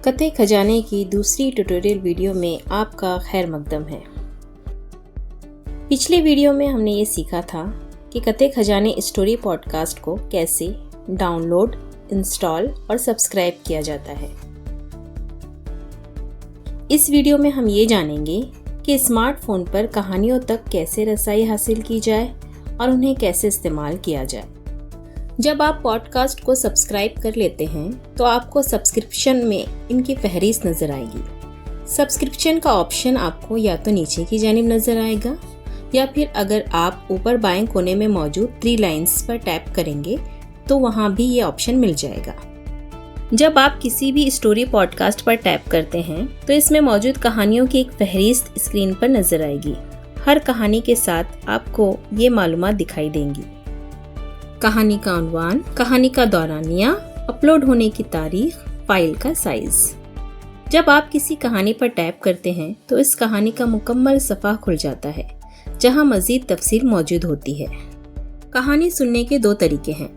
कते खजाने की दूसरी ट्यूटोरियल वीडियो में आपका खैर मकदम है। पिछले वीडियो में हमने ये सीखा था कि कते खजाने स्टोरी पॉडकास्ट को कैसे डाउनलोड, इंस्टॉल और सब्सक्राइब किया जाता है। इस वीडियो में हम ये जानेंगे कि स्मार्टफोन पर कहानियों तक कैसे रसाई हासिल की जाए और उन्हें कैसे इस्तेमाल किया जाए। जब आप पॉडकास्ट को सब्सक्राइब कर लेते हैं तो आपको सब्सक्रिप्शन में इनकी फहरिस्त नज़र आएगी। सब्सक्रिप्शन का ऑप्शन आपको या तो नीचे की जानिब नज़र आएगा या फिर अगर आप ऊपर बाएं कोने में मौजूद 3 लाइंस पर टैप करेंगे तो वहाँ भी ये ऑप्शन मिल जाएगा। जब आप किसी भी स्टोरी पॉडकास्ट पर टैप करते हैं तो इसमें मौजूद कहानियों की एक फहरिस्त स्क्रीन पर नज़र आएगी। हर कहानी के साथ आपको ये मालूमात दिखाई देंगी। कहानी का उन्वान, कहानी का दौरानिया, अपलोड होने की तारीख, फाइल का साइज। जब आप किसी कहानी पर टैप करते हैं तो इस कहानी का मुकम्मल सफ़ा खुल जाता है जहां मज़ीद तफसील मौजूद होती है। कहानी सुनने के 2 तरीके हैं।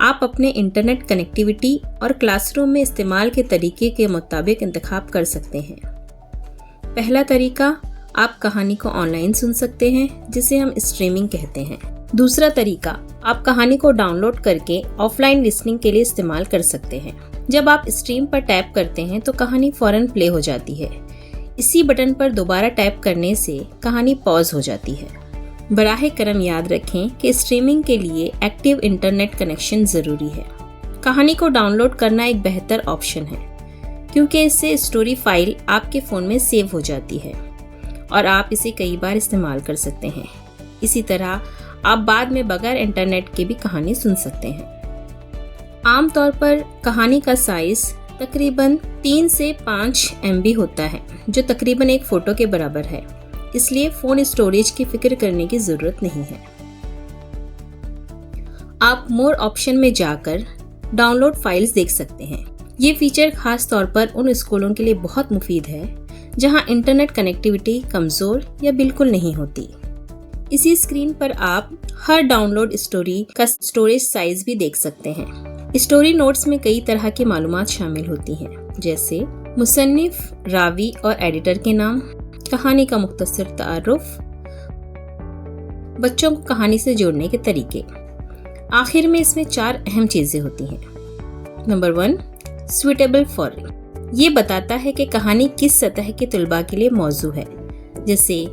आप अपने इंटरनेट कनेक्टिविटी और क्लासरूम में इस्तेमाल के तरीके के मुताबिक इंतखाब कर सकते हैं। पहला तरीका, आप कहानी को ऑनलाइन सुन सकते हैं जिसे हम स्ट्रीमिंग कहते हैं। दूसरा तरीका, आप कहानी को डाउनलोड करके ऑफलाइन लिसनिंग के लिए इस्तेमाल कर सकते हैं। जब आप स्ट्रीम पर टैप करते हैं तो कहानी फौरन प्ले हो जाती है। इसी बटन पर दोबारा टैप करने से कहानी पॉज हो जाती है। बराहे करम याद रखें कि स्ट्रीमिंग के लिए एक्टिव इंटरनेट कनेक्शन ज़रूरी है। कहानी को डाउनलोड करना एक बेहतर ऑप्शन है क्योंकि इससे स्टोरी फाइल आपके फ़ोन में सेव हो जाती है और आप इसे कई बार इस्तेमाल कर सकते हैं। इसी तरह आप बाद में बगैर इंटरनेट के भी कहानी सुन सकते हैं। आमतौर पर कहानी का साइज तकरीबन 3 से 5 MB होता है जो तकरीबन एक फ़ोटो के बराबर है, इसलिए फ़ोन स्टोरेज की फिक्र करने की ज़रूरत नहीं है। आप मोर ऑप्शन में जाकर डाउनलोड फाइल्स देख सकते हैं। ये फीचर खास तौर पर उन स्कूलों के लिए बहुत मुफीद है जहां इंटरनेट कनेक्टिविटी कमज़ोर या बिल्कुल नहीं होती। इसी स्क्रीन पर आप हर डाउनलोड स्टोरी का स्टोरेज साइज भी देख सकते हैं। स्टोरी नोट्स में कई तरह की मालूमात शामिल होती हैं, जैसे मुसन्निफ, रावी और एडिटर के नाम, कहानी का मुख्तसर तारुफ, बच्चों को कहानी से जोड़ने के तरीके। आखिर में इसमें 4 अहम चीजें होती हैं। Number 1, suitable for. ये बताता है कि कहानी किस सतह के तुलबा के लिए मौजू है, जैसे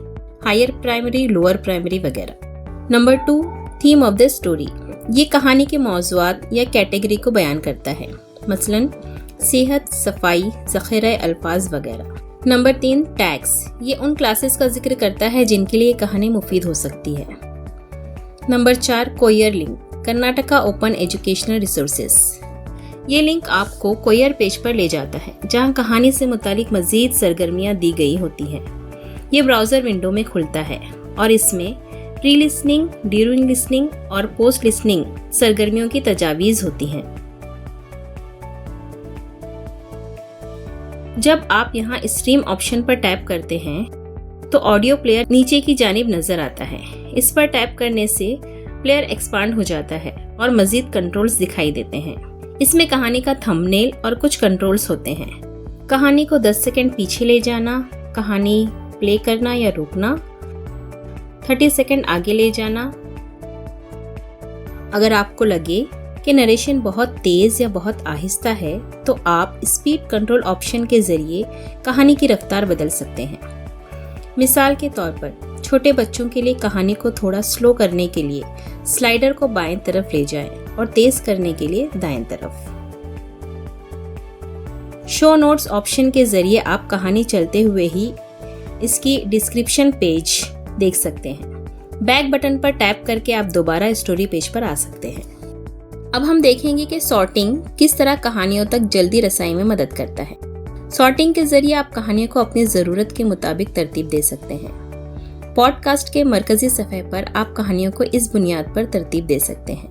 हायर प्राइमरी, लोअर प्राइमरी वगैरह। Number 2, theme of the story. ये कहानी के मौज़ूआत या कैटेगरी को बयान करता है, मसलन सेहत, सफाई, ज़ख़ीरा अल्फाज वगैरह। Number 3, tags. ये उन क्लासेस का जिक्र करता है जिनके लिए कहानी मुफीद हो सकती है। Number 4, KOER link. Karnataka open educational resources. ये लिंक आपको कोयर पेज पर ले जाता है जहाँ कहानी से मुतालिक मज़ीद सरगर्मियाँ दी गई होती हैं। ये ब्राउज़र विंडो में खुलता है और इसमें प्री लिसनिंग, ड्यूरिंग लिसनिंग और पोस्ट लिसनिंग सरगर्मियों की तजावीज़ होती हैं। जब आप यहाँ स्ट्रीम ऑप्शन पर टैप करते हैं तो ऑडियो प्लेयर नीचे की जानिब नज़र आता है। इस पर टैप करने से प्लेयर एक्सपांड हो जाता है और मज़ीद कंट्रोल्स दिखाई देते हैं। इसमें कहानी का थंबनेल और कुछ कंट्रोल्स होते हैं। कहानी को 10 सेकंड पीछे ले जाना, कहानी प्ले करना या रोकना, 30 सेकंड आगे ले जाना। अगर आपको लगे कि नरेशन बहुत तेज या बहुत आहिस्ता है तो आप स्पीड कंट्रोल ऑप्शन के जरिए कहानी की रफ्तार बदल सकते हैं। मिसाल के तौर पर छोटे बच्चों के लिए कहानी को थोड़ा स्लो करने के लिए स्लाइडर को बाएं तरफ ले जाएं और तेज करने के लिए दाएं तरफ। शो नोट्स ऑप्शन के जरिए आप कहानी चलते हुए ही इसकी डिस्क्रिप्शन पेज देख सकते हैं। बैक बटन पर टैप करके आप दोबारा स्टोरी पेज पर आ सकते हैं। अब हम देखेंगे कि सॉर्टिंग किस तरह कहानियों तक जल्दी रसाई में मदद करता है। सॉर्टिंग के जरिए आप कहानियों को अपनी ज़रूरत के मुताबिक तरतीब दे सकते हैं। पॉडकास्ट के मरकजी सफ़े पर आप कहानियों को इस बुनियाद पर तरतीब दे सकते हैं।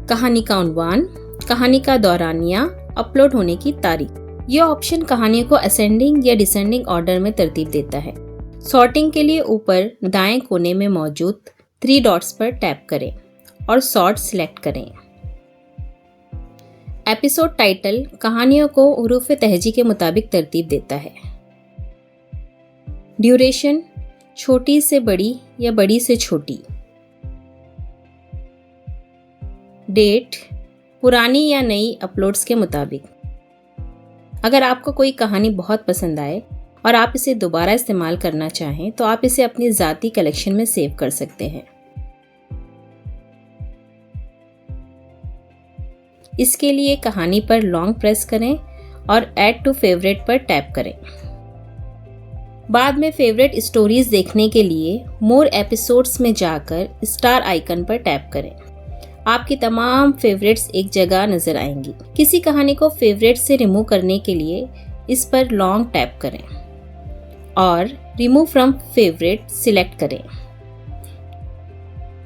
कहानी का उन्वान, कहानी का दौरानिया, अपलोड होने की तारीख। यह ऑप्शन कहानियों को असेंडिंग या डिसेंडिंग ऑर्डर में तरतीब देता है। सॉर्टिंग के लिए ऊपर दाएं कोने में मौजूद 3 डॉट्स पर टैप करें और सॉर्ट सिलेक्ट करें। एपिसोड टाइटल कहानियों को हुरूफ तहजी के मुताबिक तरतीब देता है। ड्यूरेशन छोटी से बड़ी या बड़ी से छोटी। डेट पुरानी या नई अपलोड्स के मुताबिक। अगर आपको कोई कहानी बहुत पसंद आए और आप इसे दोबारा इस्तेमाल करना चाहें तो आप इसे अपनी ज़ाती कलेक्शन में सेव कर सकते हैं। इसके लिए कहानी पर लॉन्ग प्रेस करें और ऐड टू फेवरेट पर टैप करें। बाद में फेवरेट स्टोरीज देखने के लिए मोर एपिसोड्स में जाकर स्टार आइकन पर टैप करें। आपकी तमाम फेवरेट्स एक जगह नजर आएंगी। किसी कहानी को फेवरेट से रिमूव करने के लिए इस पर लॉन्ग टैप करें और रिमूव फ्रॉम फेवरेट सिलेक्ट करें।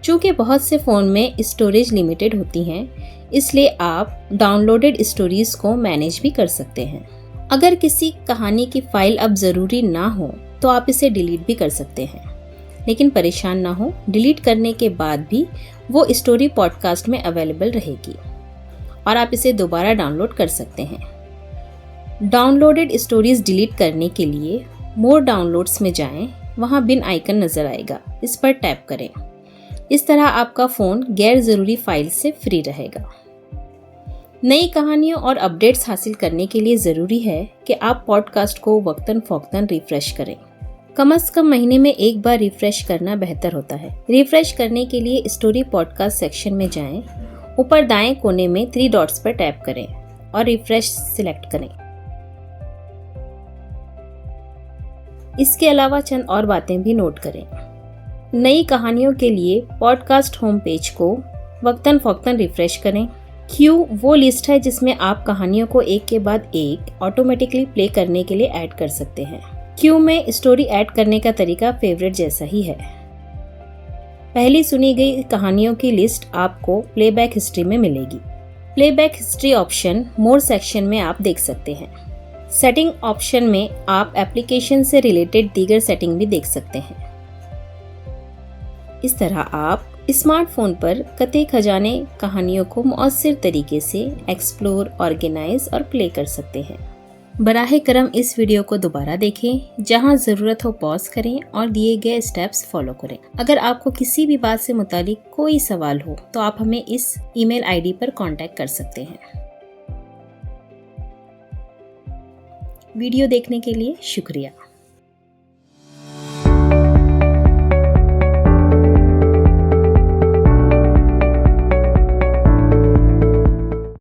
चूंकि बहुत से फ़ोन में स्टोरेज लिमिटेड होती हैं, इसलिए आप डाउनलोडेड स्टोरीज को मैनेज भी कर सकते हैं। अगर किसी कहानी की फाइल अब ज़रूरी ना हो तो आप इसे डिलीट भी कर सकते हैं, लेकिन परेशान ना हो, डिलीट करने के बाद भी वो स्टोरी पॉडकास्ट में अवेलेबल रहेगी और आप इसे दोबारा डाउनलोड कर सकते हैं। डाउनलोडेड स्टोरीज डिलीट करने के लिए मोर डाउनलोड्स में जाएं, वहां बिन आइकन नजर आएगा, इस पर टैप करें। इस तरह आपका फ़ोन गैर ज़रूरी फाइल से फ्री रहेगा। नई कहानियों और अपडेट्स हासिल करने के लिए ज़रूरी है कि आप पॉडकास्ट को वक्तन फ़ौक्तन रिफ्रेश करें। कम से कम महीने में एक बार रिफ्रेश करना बेहतर होता है। रिफ्रेश करने के लिए स्टोरी पॉडकास्ट सेक्शन में जाएं, ऊपर दाएं कोने में 3 डॉट्स पर टैप करें और रिफ्रेश सिलेक्ट करें। इसके अलावा चंद और बातें भी नोट करें। नई कहानियों के लिए पॉडकास्ट होम पेज को वक्तन फ़ौक्तन रिफ्रेश करें। क्यू वो लिस्ट है जिसमें आप कहानियों को एक के बाद एक ऑटोमेटिकली प्ले करने के लिए ऐड कर सकते हैं। क्यू में स्टोरी ऐड करने का तरीका फेवरेट जैसा ही है। पहली सुनी गई कहानियों की लिस्ट आपको प्लेबैक हिस्ट्री में मिलेगी। Playback history option more section में आप देख सकते हैं। सेटिंग ऑप्शन में आप एप्लीकेशन से रिलेटेड दीगर सेटिंग भी देख सकते हैं। इस तरह आप स्मार्टफोन पर कते खजाने कहानियों को मौसर तरीके से एक्सप्लोर, ऑर्गेनाइज और प्ले कर सकते हैं। बराहे करम इस वीडियो को दोबारा देखें, जहां ज़रूरत हो पॉज करें और दिए गए स्टेप्स फॉलो करें। अगर आपको किसी भी बात से मुतालिक कोई सवाल हो तो आप हमें इस ईमेल आईडी पर कांटेक्ट कर सकते हैं। वीडियो देखने के लिए शुक्रिया।